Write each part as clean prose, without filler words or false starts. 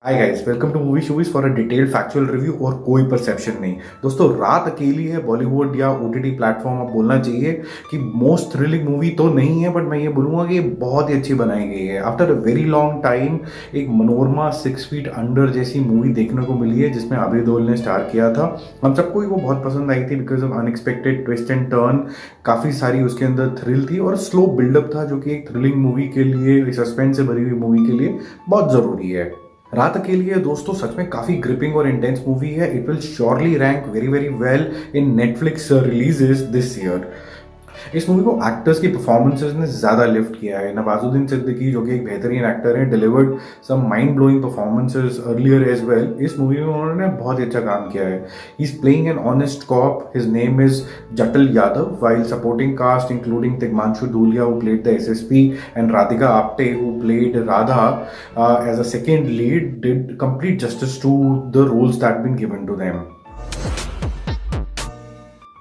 Hi guys, welcome to movie shoes for a detailed factual review और कोई perception नहीं। दोस्तों, रात अकेली है बॉलीवुड या ओटीटी प्लेटफॉर्म अब बोलना चाहिए कि मोस्ट थ्रिलिंग मूवी तो नहीं है, बट मैं ये बोलूँगा कि ये बहुत ही अच्छी बनाई गई है। After a very long time एक मनोरमा 6 फीट अंडर जैसी मूवी देखने को मिली है जिसमें अभय देओल ने स्टार किया था। हम सबको ही वो बहुत पसंद आई थी because of unexpected twist and turn. काफ़ी सारी उसके अंदर थ्रिल थी और स्लो बिल्डअप था जो कि एक थ्रिलिंग मूवी के लिए, सस्पेंस से भरी हुई मूवी के लिए बहुत ज़रूरी है। रात के लिए दोस्तों सच में काफी ग्रिपिंग और इंटेंस मूवी है। It will surely rank very very well in Netflix releases this year. इस मूवी को एक्टर्स की परफॉर्मेंसेस ने ज़्यादा लिफ्ट किया है। नवाजुद्दीन सिद्दीकी जो कि एक बेहतरीन एक्टर है, delivered some mind blowing performances earlier as well. इस मूवी में उन्होंने बहुत ही अच्छा काम किया है। He is playing an honest cop, his name is Jatil Yadav, while supporting cast including Tigmanshu Dhulia who played the SSP and Radhika Apte who played Radha as a second lead did complete justice to the roles that been given to them.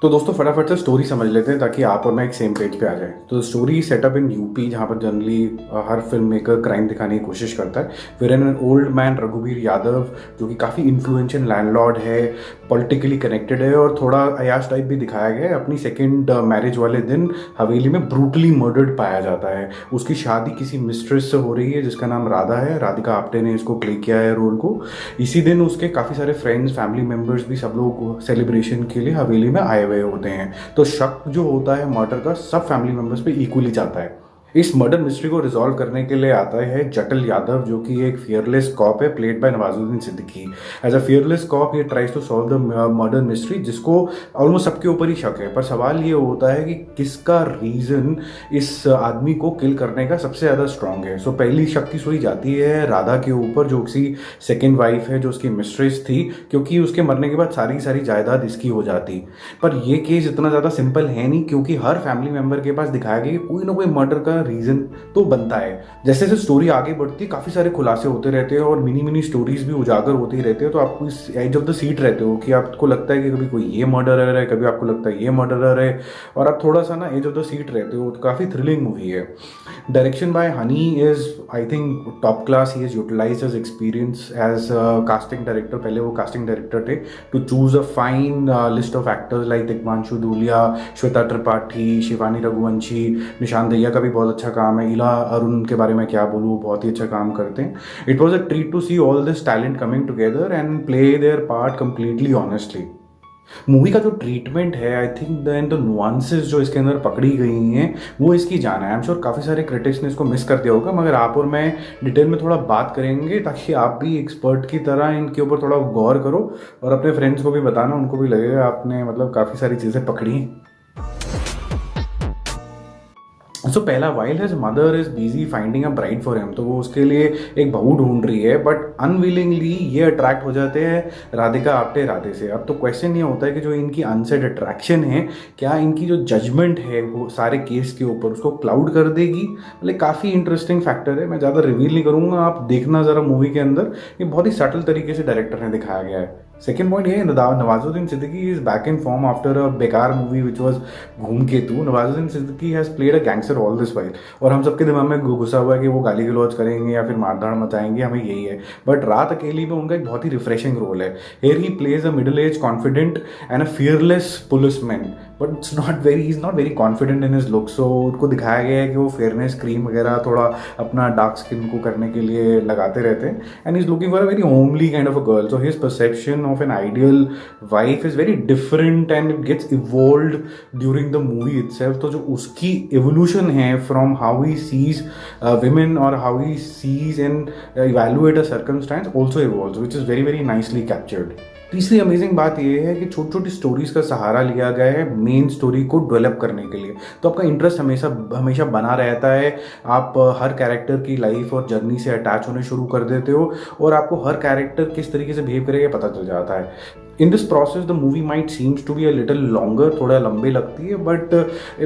तो दोस्तों फटाफट से story समझ लेते हैं ताकि आप और मैं एक सेम पेज पे आ जाए। तो स्टोरी सेटअप इन यूपी, जहाँ पर जनरली हर फिल्म मेकर क्राइम दिखाने की कोशिश करता है। फिर एन ओल्ड मैन रघुवीर यादव जो कि काफ़ी इन्फ्लुएंशियल लैंडलॉर्ड है, पॉलिटिकली कनेक्टेड है और थोड़ा अयाश टाइप भी दिखाया गया है। अपनी सेकेंड मैरिज वाले दिन हवेली में ब्रूटली मर्डर्ड पाया जाता है। उसकी शादी किसी मिस्ट्रेस से हो रही है जिसका नाम राधा है। राधिका आप्टे ने इसको प्ले किया है रोल को। इसी दिन उसके काफ़ी सारे फ्रेंड्स, फैमिली मेम्बर्स भी सब लोग सेलिब्रेशन के लिए हवेली में आए हुए होते हैं। तो शक जो होता है मर्डर का सब फैमिली मेंबर्स पे इक्वली जाता है। इस मर्डर मिस्ट्री को रिजॉल्व करने के लिए आता है जटल यादव जो कि एक फियरलेस कॉप है, played by Nawazuddin Siddiqui. As a fearless cop ये tries to solve the murder mystery जिसको ऑलमोस्ट सबके ऊपर ही शक है। पर सवाल ये होता है कि किसका रीजन इस आदमी को किल करने का सबसे ज़्यादा स्ट्रांग है। सो पहली शक की सुई जाती है राधा के ऊपर जो उसकी सेकेंड वाइफ है, जो उसकी मिस्ट्रेस थी, क्योंकि उसके मरने के बाद सारी सारी जायदाद इसकी हो जाती। पर यह केस इतना ज़्यादा सिंपल है नहीं क्योंकि हर फैमिली मेंबर के पास दिखाया गया कि कोई ना कोई मर्डर का रीजन तो बनता है। जैसे जैसे स्टोरी आगे बढ़ती है काफी सारे खुलासे होते रहते हैं और मिनी मिनी स्टोरीज भी उजागर होते ही रहते हैं। तो आपको इस एज ऑफ द सीट रहते हो कि आपको लगता है कि कभी कोई ये मर्डरर है, कभी आपको लगता है ये मर्डरर है, और आप थोड़ा सा ना एज ऑफ द सीट रहते हो। तो काफी थ्रिलिंग मूवी है। Direction by Honey is I think top class. He is utilised his experience as casting director. पहले वो कास्टिंग डायरेक्टर थे to choose a fine list of actors like Tigmanshu Dhulia, Shweta Tripathi, Shivani Raghuvanshi, Nishan Dahiya का भी बहुत अच्छा काम है। इला अरुण के बारे में क्या बोलूँ, बहुत ही अच्छा काम करते हैं। It was a treat to see all this talent coming together and play their part completely honestly. Movie का जो ट्रीटमेंट है, आई थिंक द नुआंसेस जो इसके अंदर पकड़ी गई हैं वो इसकी जान है। आई एम श्योर काफ़ी सारे क्रिटिक्स ने इसको मिस कर दिया होगा, मगर आप और मैं डिटेल में थोड़ा बात करेंगे ताकि आप भी एक्सपर्ट की तरह इनके ऊपर थोड़ा गौर करो और अपने फ्रेंड्स को भी बताना, उनको भी लगेगा आपने मतलब काफ़ी सारी चीज़ें पकड़ी। सो पहला, while his mother is busy finding a bride for him, तो वो उसके लिए एक बहू ढूंढ रही है, बट अनविलिंगली ये अट्रैक्ट हो जाते हैं राधिका आप्टे राधे से। अब तो क्वेश्चन ये होता है कि जो इनकी अनसेड अट्रैक्शन है, क्या इनकी जो जजमेंट है वो सारे केस के ऊपर उसको क्लाउड कर देगी। मतलब काफ़ी इंटरेस्टिंग फैक्टर है। मैं ज़्यादा रिवील नहीं करूँगा, आप देखना ज़रा मूवी के अंदर, ये बहुत ही सटल तरीके से डायरेक्टर ने दिखाया गया है। सेकेंड पॉइंट ये है, Nawazuddin Siddiqui is back in form after a बेकार मूवी विच वॉज धूमकेतु। Nawazuddin Siddiqui has played a gangster all this while और हम सबके दिमाग में घुसा हुआ है कि वो गाली गलौज करेंगे या फिर मारधाड़ मचाएंगे, हमें यही है। बट रात अकेली में उनका एक बहुत ही रिफ्रेशिंग रोल है। Here he plays a middle age confident and a fearless policeman, but he is not very confident in his look. So उनको दिखाया गया है कि वो फेयरनेस क्रीम वगैरह थोड़ा अपना डार्क स्किन को करने के लिए लगाते रहते हैं and is looking for a very homely kind of a girl. So his perception of an ideal wife is very different and it gets evolved during the movie itself. तो जो उसकी evolution है from how he sees women or how he sees and evaluate a circumstance also evolves, which is very very nicely captured. तीसरी amazing बात यह है कि छोटी छोटी स्टोरीज का सहारा लिया गया है मेन स्टोरी को डेवलप करने के लिए। तो आपका इंटरेस्ट हमेशा हमेशा बना रहता है। आप हर कैरेक्टर की लाइफ और जर्नी से अटैच होने शुरू कर देते हो और आपको हर कैरेक्टर किस तरीके से बिहेव करेगा पता चल जाता है। In this process the movie might seems to be a little longer, थोड़ा लंबी लगती है, बट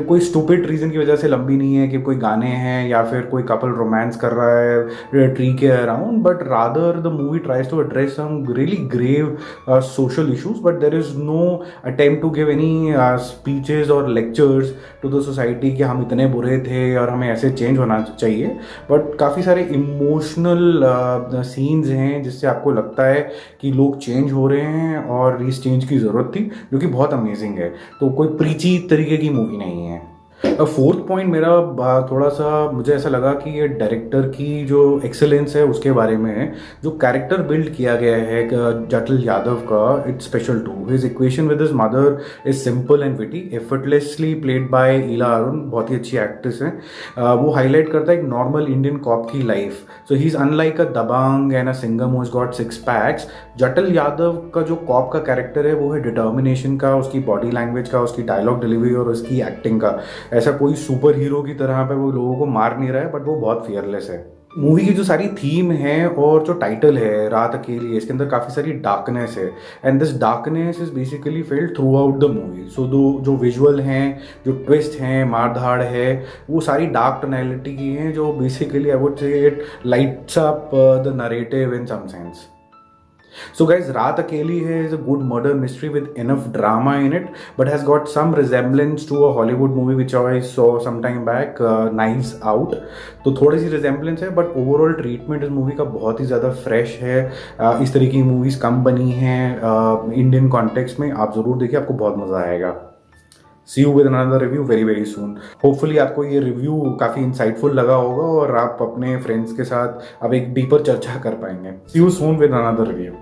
कोई स्टूपिड रीज़न की वजह से लंबी नहीं है कि कोई गाने हैं या फिर कोई कपल रोमांस कर रहा है ट्री के around, but rather the movie tries to address some really grave social issues, but there is no attempt to give any speeches और लेक्चर्स टू द सोसाइटी कि हम इतने बुरे थे और हमें ऐसे चेंज होना चाहिए। बट काफ़ी सारे इमोशनल सीन्स हैं जिससे आपको लगता है कि लोग चेंज हो रहे हैं और इस चेंज की ज़रूरत थी, जो कि बहुत अमेजिंग है। तो कोई प्रीची तरीके की मूवी नहीं है। फोर्थ पॉइंट मेरा थोड़ा सा मुझे ऐसा लगा कि ये डायरेक्टर की जो एक्सेलेंस है उसके बारे में है। जो कैरेक्टर बिल्ड किया गया है जटिल यादव का, it's special too. His equation with his mother is simple and witty, effortlessly played by Ila Arun, बहुत ही अच्छी एक्ट्रेस है। वो हाईलाइट करता है एक नॉर्मल इंडियन कॉप की life. So he is unlike a Dabangg and a Singham who has got 6 packs. Jatil Yadav का जो कॉप का कैरेक्टर है वो है डिटर्मिनेशन का, उसकी बॉडी लैंग्वेज का, उसकी डायलॉग डिलीवरी और उसकी एक्टिंग का। ऐसा कोई सुपर हीरो की तरह पे वो लोगों को मार नहीं रहा है, बट वो बहुत फियरलेस है। मूवी की जो सारी थीम है और जो टाइटल है रात अकेली है, इसके अंदर काफ़ी सारी डार्कनेस है, and this darkness is basically filled throughout the movie. So जो विजुअल हैं, जो ट्विस्ट हैं, मार धाड़ है, वो सारी डार्क टोनैलिटी की हैं, जो basically I would say it lights up the narrative in some sense. So guys, Raat Akeli hai is a good murder mystery with enough drama in it, but has got some resemblance to a Hollywood movie which I saw some time back, Knives Out. तो थोड़ी सी resemblance है, but overall treatment इस movie का बहुत ही ज़्यादा fresh है। इस तरह की मूवीज़ कम बनी हैं इंडियन कॉन्टेक्स्ट में। आप ज़रूर देखिए, आपको बहुत मज़ा आएगा। See you with another review very very soon. Hopefully आपको ये रिव्यू काफ़ी इंसाइटफुल लगा होगा और आप अपने फ्रेंड्स के साथ अब एक डीपर चर्चा कर पाएंगे। See you soon with another review.